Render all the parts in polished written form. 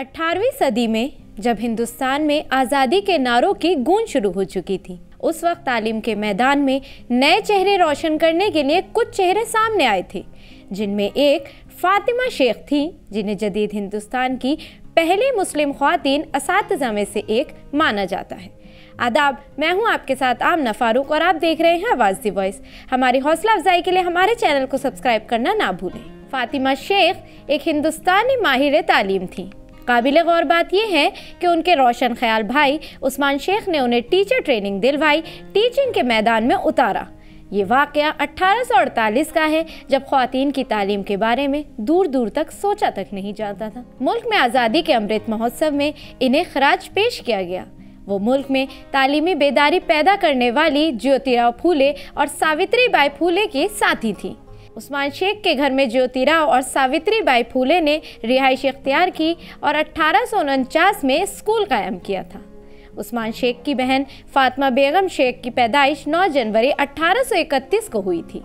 18वीं सदी में जब हिंदुस्तान में आज़ादी के नारों की गूंज शुरू हो चुकी थी, उस वक्त तालीम के मैदान में नए चेहरे रोशन करने के लिए कुछ चेहरे सामने आए थे, जिनमें एक फातिमा शेख थी, जिन्हें जदीद हिंदुस्तान की पहली मुस्लिम ख्वातीन असातिज़ा में से एक माना जाता है। आदाब, मैं हूं आपके साथ आमना फारूक और आप देख रहे हैं आवाज़ दी वॉइस। हमारी हौसला अफजाई के लिए हमारे चैनल को सब्सक्राइब करना ना भूलें। फातिमा शेख एक हिंदुस्तानी माहिर तालीम थी। काबिल गौर बात यह है कि उनके रोशन ख्याल भाई उस्मान शेख ने उन्हें टीचर ट्रेनिंग दिलवाई, टीचिंग के मैदान में उतारा। ये वाक़या 1848 का है, जब ख्वातीन की तालीम के बारे में दूर दूर तक सोचा तक नहीं जाता था। मुल्क में आज़ादी के अमृत महोत्सव में इन्हें खराज पेश किया गया। वो मुल्क में तालीमी बेदारी पैदा करने वाली ज्योतिराव फूले और सावित्रीबाई फूले की साथी थी। उस्मान शेख के घर में ज्योतिराव और सावित्रीबाई फूले ने रिहाइश इख्तियार की और 1849 में स्कूल कायम किया था। उस्मान शेख की बहन फातिमा बेगम शेख की पैदाइश 9 जनवरी 1831 को हुई थी।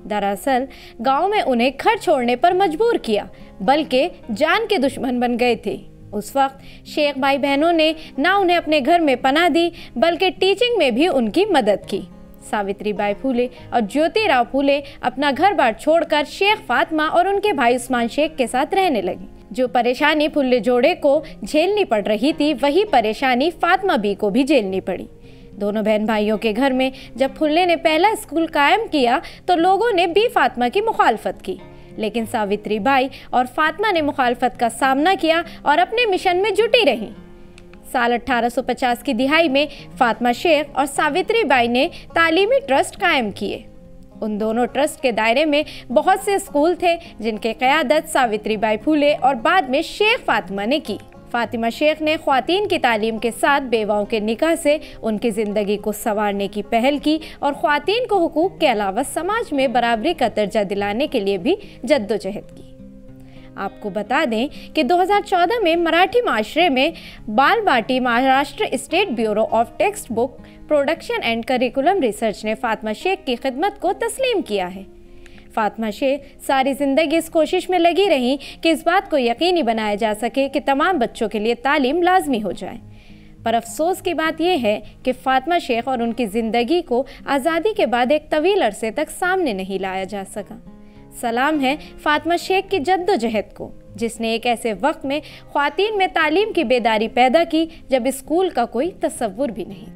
दरअसल गांव में उन्हें घर छोड़ने पर मजबूर किया, बल्कि जान के दुश्मन बन गए थे। उस वक्त शेख भाई बहनों ने ना उन्हें अपने घर में पनाह दी, बल्कि टीचिंग में भी उनकी मदद की। सावित्रीबाई फूले और ज्योतिराव फूले अपना घर बार छोड़कर शेख फातिमा और उनके भाई उस्मान शेख के साथ रहने लगी। जो परेशानी फुल्ले जोड़े को झेलनी पड़ रही थी, वही परेशानी फातिमा बी को भी झेलनी पड़ी। दोनों बहन भाइयों के घर में जब फुल्ले ने पहला स्कूल कायम किया तो लोगों ने बी फातिमा की मुखालफत की, लेकिन सावित्रीबाई और फातिमा ने मुखालफत का सामना किया और अपने मिशन में जुटी रहीं। साल 1850 की दिहाई में फातिमा शेख और सावित्रीबाई ने तालीमी ट्रस्ट कायम किए। उन दोनों ट्रस्ट के दायरे में बहुत से स्कूल थे, जिनके क़यादत सावित्रीबाई फूले और बाद में शेख फातिमा ने की। फातिमा शेख ने ख्वातीन की तालीम के साथ बेवाओं के निकाह से उनकी ज़िंदगी को संवारने की पहल की और ख्वातीन को हुकूक के अलावा समाज में बराबरी का दर्जा दिलाने के लिए भी जद्दोजहद की। आपको बता दें कि 2014 में मराठी माशरे में Balbharati Maharashtra state bureau of text book production and curriculum research ने फातिमा शेख की खिदमत को तस्लीम किया है। फातिमा शेख सारी ज़िंदगी इस कोशिश में लगी रहीं कि इस बात को यकीनी बनाया जा सके कि तमाम बच्चों के लिए तालीम लाजमी हो जाए। पर अफसोस की बात यह है कि फातिमा शेख और उनकी ज़िंदगी को आज़ादी के बाद एक तवील अरसे तक सामने नहीं लाया जा सका। सलाम है फातिमा शेख की जद्दोजहद को, जिसने एक ऐसे वक्त में ख्वातीन में तालीम की बेदारी पैदा की जब स्कूल का कोई तसव्वुर भी नहीं था।